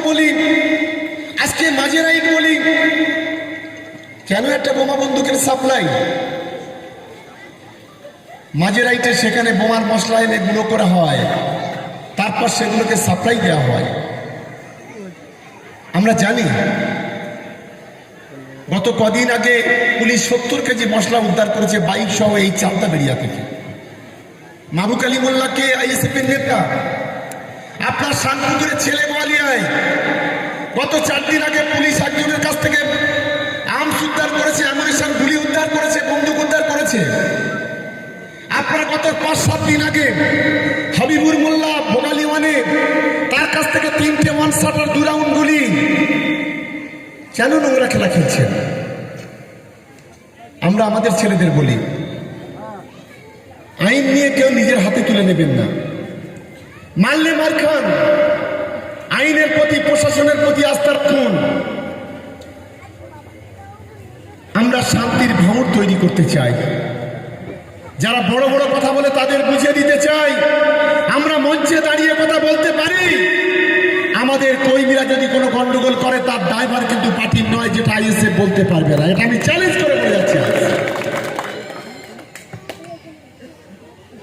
বলি, আজকে মাঝেরাইট বলি, কেন একটা বোমা বন্দুকের সাপ্লাই মাঝেরাইটে, সেখানে বোমার মশলা এনে গুঁড়ো করা হয়, তারপর সেগুলোকে সাপ্লাই দেওয়া হয়। আমরা জানি গত কদিন আগে পুলিশ 70 কেজি মশলা উদ্ধার করেছে বাইক সহ এই চালতা বেরিয়া থেকে। মাহবুব আলী মোল্লাকে আইএসএফ এর নেতা, আপনার শানপুকুরের ছেলে বোয়ালিয়ায় গত 4 দিন আগে পুলিশ একজনের কাছ থেকে আর্মস উদ্ধার করেছে, অ্যামুনিশন গুলি উদ্ধার করেছে, বন্দুক উদ্ধার করেছে। আপনার গত 5-7 দিন আগে হাবিবুর মোল্লা বোগালিওয়ানে, তার কাছ থেকে 3টে 1 শাটার 2 রাউন্ড গুলি। কেন নোংরা খেলা খেলছেন? আমরা আমাদের ছেলেদের বলি, আইন নিয়ে কেউ নিজের হাতে তুলে নেবেন না। মারলে মার খান, আইনের প্রতি, প্রশাসনের প্রতি আস্থা রাখুন। আমরা শান্তির ভাঙর তৈরি করতে চাই। যারা বড় বড় কথা বলে তাদের বুঝিয়ে দিতে চাই, আমরা মঞ্চে দাঁড়িয়ে কথা বলতে পারি। আমাদের কর্মীরা যদি কোনো গন্ডগোল করে তার দায়ভার কিন্তু পার্টির নয়, যেটা আইএসএফ বলতে পারবে না। এটা আমি চ্যালেঞ্জ করে বলে যাচ্ছি।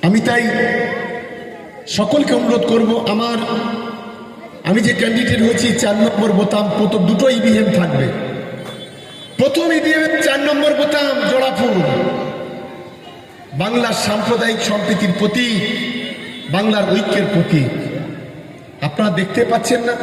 আমি তাই সকলকে অনুরোধ করব, আমি যে ক্যান্ডিডেট হয়েছি 4 নম্বর বোতাম, দুটো ইভিএম থাকবে। প্রথম ইভিএম 4 নম্বর বোতাম জোড়াফুল, বাংলার সাম্প্রদায়িক সম্প্রীতির প্রতীক, বাংলার ঐক্যের প্রতীক। আপনারা দেখতে পাচ্ছেন না